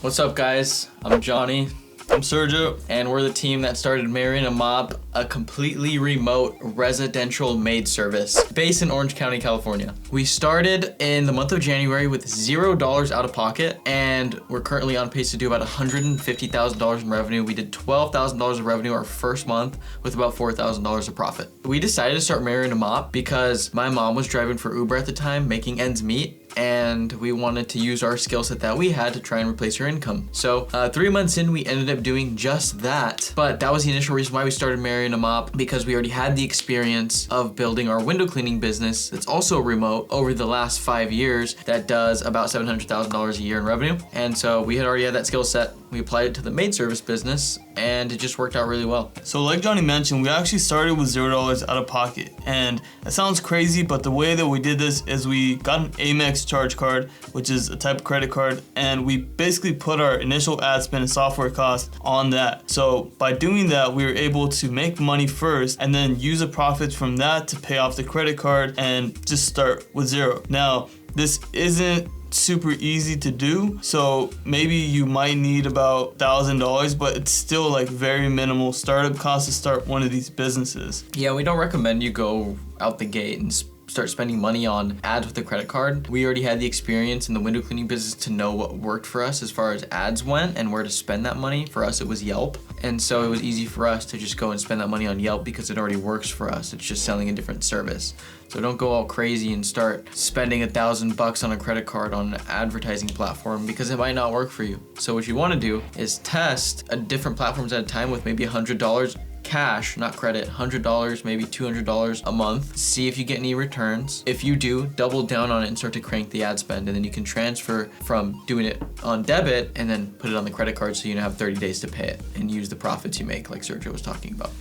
What's up, guys? I'm Johnny. I'm Sergio. And we're the team that started Mary A Mop, a completely remote residential maid service based in Orange County, California. We started in the month of January with $0 out of pocket, and we're currently on pace to do about $150,000 in revenue. We did $12,000 of revenue our first month with about $4,000 of profit. We decided to start Mary A Mop because my mom was driving for Uber at the time, making ends meet, and we wanted to use our skill set that we had to try and replace her income. So 3 months in, we ended up doing just that. But that was the initial reason why we started Mary A Mop, because we already had the experience of building our window cleaning business that's also remote over the last 5 years that does about $700,000 a year in revenue. And so we had already had that skill set. We applied it to the maid service business, and it just worked out really well. So like Johnny mentioned, we actually started with $0 out of pocket. And it sounds crazy, but the way that we did this is we got an Amex charge card, which is a type of credit card, and we basically put our initial ad spend and software cost on that. So by doing that, we were able to make money first and then use the profits from that to pay off the credit card and just start with zero. Now, this isn't super easy to do, so maybe you might need about $1,000, but it's still like very minimal startup cost to start one of these businesses. Yeah, we don't recommend you go out the gate and start spending money on ads with a credit card. We already had the experience in the window cleaning business to know what worked for us as far as ads went and where to spend that money. For us, it was Yelp. And so it was easy for us to just go and spend that money on Yelp because it already works for us. It's just selling a different service. So don't go all crazy and start spending $1,000 on a credit card on an advertising platform because it might not work for you. So what you want to do is test different platforms at a time with maybe $100 cash, not credit, $100, maybe $200 a month. See if you get any returns. If you do, double down on it and start to crank the ad spend, and then you can transfer from doing it on debit and then put it on the credit card so you have 30 days to pay it and use the profits you make like Sergio was talking about.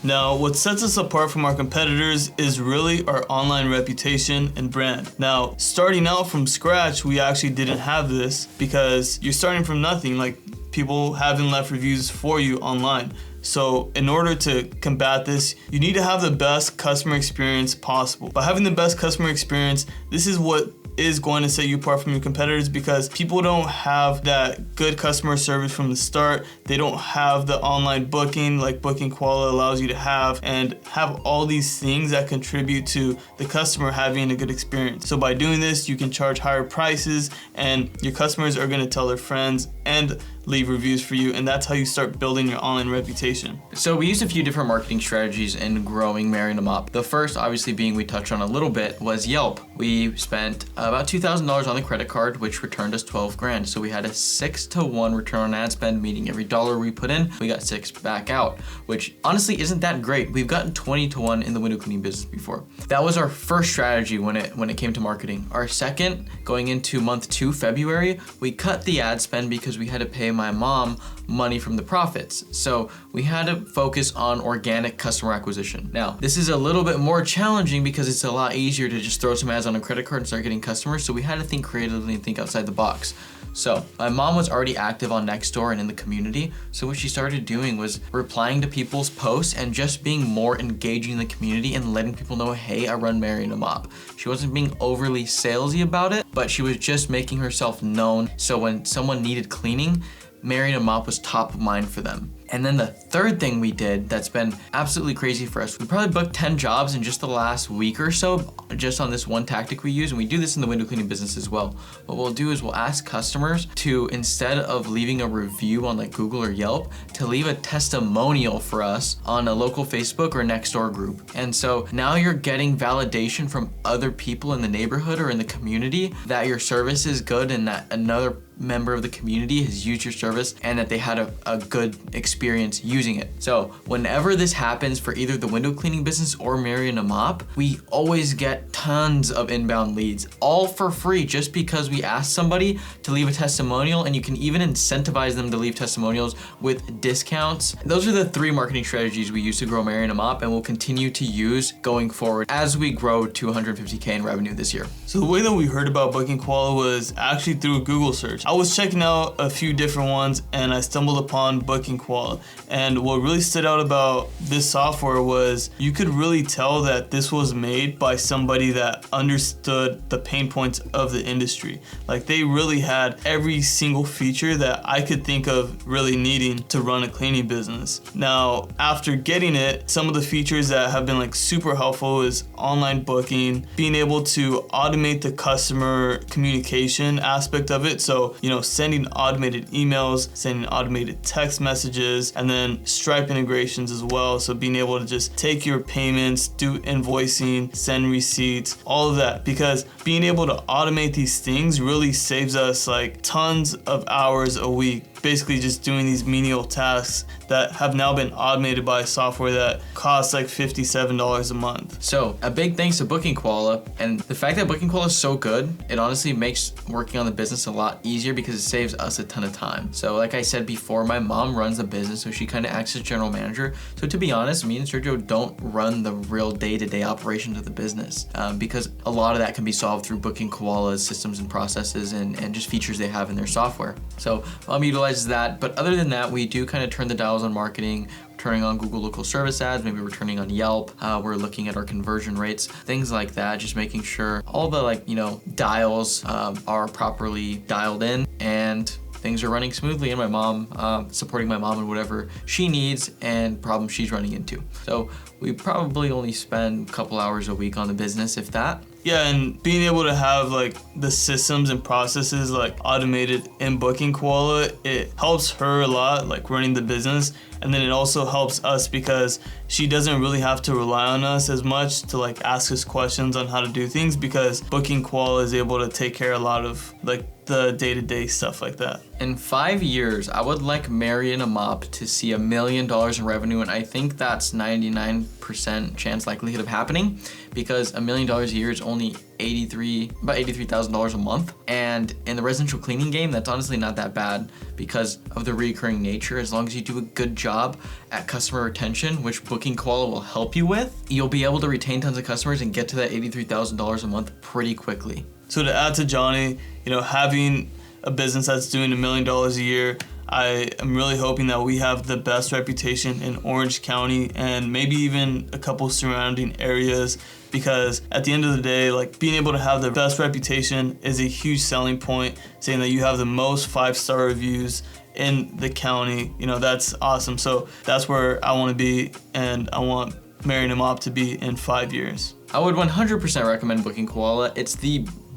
Now, what sets us apart from our competitors is really our online reputation and brand. Now, starting out from scratch, we actually didn't have this because you're starting from nothing. Like, people haven't left reviews for you online. So in order to combat this, you need to have the best customer experience possible. By having the best customer experience, this is what is going to set you apart from your competitors, because people don't have that good customer service from the start. They don't have the online booking like Booking Koala allows you to have, and have all these things that contribute to the customer having a good experience. So by doing this, you can charge higher prices and your customers are going to tell their friends and leave reviews for you, and that's how you start building your online reputation. So we used a few different marketing strategies in growing Mary A Mop. The first, obviously, being we touched on a little bit, was Yelp. We spent about $2,000 on the credit card, which returned us $12,000. So we had a 6-to-1 return on ad spend, meaning every dollar we put in, we got 6 back out, which honestly isn't that great. We've gotten 20-to-1 in the window cleaning business before. That was our first strategy when it came to marketing. Our second, going into month 2, February, we cut the ad spend because we had to pay my mom money from the profits. So we had to focus on organic customer acquisition. Now, this is a little bit more challenging because it's a lot easier to just throw some ads on a credit card and start getting customers. So we had to think creatively and think outside the box. So my mom was already active on Nextdoor and in the community. So what she started doing was replying to people's posts and just being more engaging in the community and letting people know, hey, I run Mary A Mop. She wasn't being overly salesy about it, but she was just making herself known. So when someone needed cleaning, Mary A Mop was top of mind for them. And then the third thing we did that's been absolutely crazy for us, we probably booked 10 jobs in just the last week or so, just on this one tactic we use. And we do this in the window cleaning business as well. What we'll do is we'll ask customers to, instead of leaving a review on like Google or Yelp, to leave a testimonial for us on a local Facebook or Nextdoor group. And so now you're getting validation from other people in the neighborhood or in the community that your service is good and that another member of the community has used your service and that they had a good experience using it. So whenever this happens for either the window cleaning business or Mary A Mop, we always get tons of inbound leads, all for free, just because we asked somebody to leave a testimonial, and you can even incentivize them to leave testimonials with discounts. Those are the 3 marketing strategies we use to grow Mary A Mop, and we'll continue to use going forward as we grow to $150K in revenue this year. So the way that we heard about Booking Koala was actually through a Google search. I I was checking out a few different ones and I stumbled upon Booking Koala. And what really stood out about this software was you could really tell that this was made by somebody that understood the pain points of the industry. Like they really had every single feature that I could think of really needing to run a cleaning business. Now, after getting it, some of the features that have been like super helpful is online booking, being able to automate the customer communication aspect of it. So, sending automated emails, sending automated text messages, and then Stripe integrations as well. So being able to just take your payments, do invoicing, send receipts, all of that. Because being able to automate these things really saves us like tons of hours a week. Basically just doing these menial tasks that have now been automated by software that costs like $57 a month. So a big thanks to Booking Koala, and the fact that Booking Koala is so good, it honestly makes working on the business a lot easier because it saves us a ton of time. So like I said before, my mom runs the business, so she kind of acts as general manager. So to be honest, me and Sergio don't run the real day-to-day operations of the business because a lot of that can be solved through Booking Koala's systems and processes and just features they have in their software. So Mom utilizes that, but other than that, we do kind of turn the dials on marketing, turning on Google local service ads, maybe we're turning on Yelp, we're looking at our conversion rates, things like that, just making sure all the dials are properly dialed in and things are running smoothly, and my mom, supporting my mom in whatever she needs and problems she's running into. So we probably only spend a couple hours a week on the business, if that. Yeah, and being able to have like the systems and processes like automated in Booking Koala, it helps her a lot, like running the business. And then it also helps us because she doesn't really have to rely on us as much to like ask us questions on how to do things, because Booking Koala is able to take care of a lot of like the day-to-day stuff like that. In 5 years, I would like Mary A Mop to see $1 million in revenue, and I think that's 99% chance likelihood of happening because $1 million a year is only about $83,000 a month. And in the residential cleaning game, that's honestly not that bad because of the recurring nature. As long as you do a good job at customer retention, which Booking Koala will help you with, you'll be able to retain tons of customers and get to that $83,000 a month pretty quickly. So to add to Johnny, having a business that's doing $1 million a year, I am really hoping that we have the best reputation in Orange County and maybe even a couple surrounding areas, because at the end of the day, like being able to have the best reputation is a huge selling point, saying that you have the most 5-star reviews in the county. That's awesome. So that's where I want to be, and I want Mary A Mop to be in 5 years. I would 100% recommend Booking Koala. It's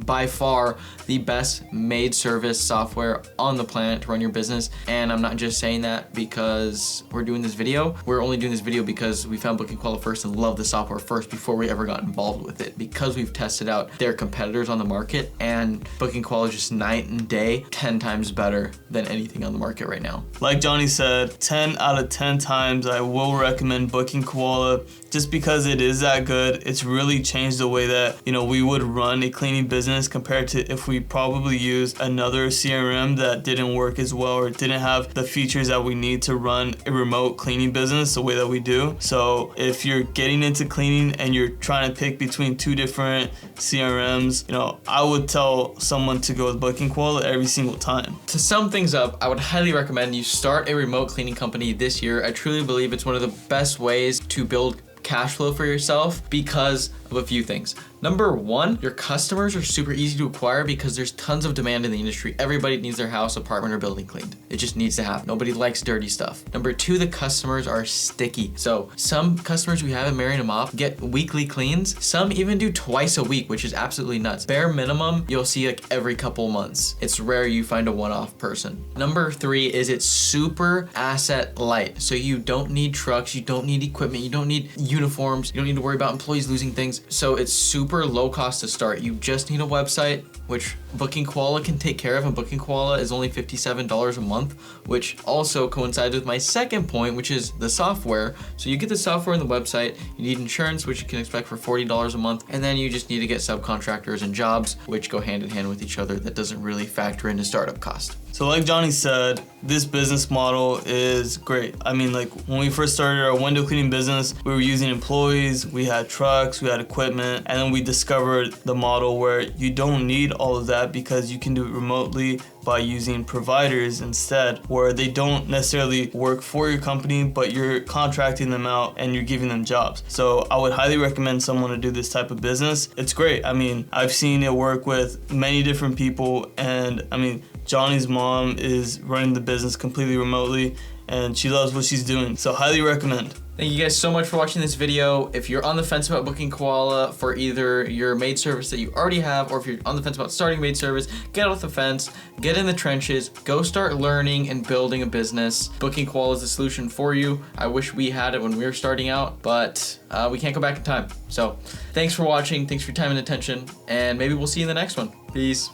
by far the best made service software on the planet to run your business. And I'm not just saying that because we're doing this video. We're only doing this video because we found Booking Koala first and loved the software first before we ever got involved with it, because we've tested out their competitors on the market, and Booking Koala is just night and day, 10 times better than anything on the market right now. Like Johnny said, 10 out of 10 times I will recommend Booking Koala just because it is that good. It's really changed the way that, we would run a cleaning business compared to if we probably used another CRM that didn't work as well or didn't have the features that we need to run a remote cleaning business the way that we do. So if you're getting into cleaning and you're trying to pick between 2 different CRMs, I would tell someone to go with Booking Koala every single time. To sum things up, I would highly recommend you start a remote cleaning company this year. I truly believe it's one of the best ways to build cash flow for yourself because of a few things. Number one, your customers are super easy to acquire because there's tons of demand in the industry. Everybody needs their house, apartment, or building cleaned. It just needs to happen. Nobody likes dirty stuff. Number two, the customers are sticky. So some customers we have at Mary A Mop get weekly cleans. Some even do twice a week, which is absolutely nuts. Bare minimum, you'll see like every couple months. It's rare you find a one-off person. Number three is it's super asset light. So you don't need trucks, you don't need equipment, you don't need uniforms, you don't need to worry about employees losing things. So it's super low cost to start. You just need a website, which Booking Koala can take care of, and Booking Koala is only $57 a month, which also coincides with my second point, which is the software. So you get the software and the website, you need insurance, which you can expect for $40 a month, and then you just need to get subcontractors and jobs, which go hand in hand with each other. That doesn't really factor into startup cost. So like Johnny said, this business model is great. I mean, like when we first started our window cleaning business, we were using employees, we had trucks, we had equipment, and then we discovered the model where you don't need all of that because you can do it remotely by using providers instead, where they don't necessarily work for your company, but you're contracting them out and you're giving them jobs. So I would highly recommend someone to do this type of business. It's great. I mean, I've seen it work with many different people, and I mean, Johnny's mom is running the business completely remotely, and she loves what she's doing. So highly recommend. Thank you guys so much for watching this video. If you're on the fence about booking Koala for either your maid service that you already have, or if you're on the fence about starting maid service, get off the fence, get in the trenches, go start learning and building a business. Booking Koala is the solution for you. I wish we had it when we were starting out, but we can't go back in time. So thanks for watching, thanks for your time and attention, and maybe we'll see you in the next one. Peace.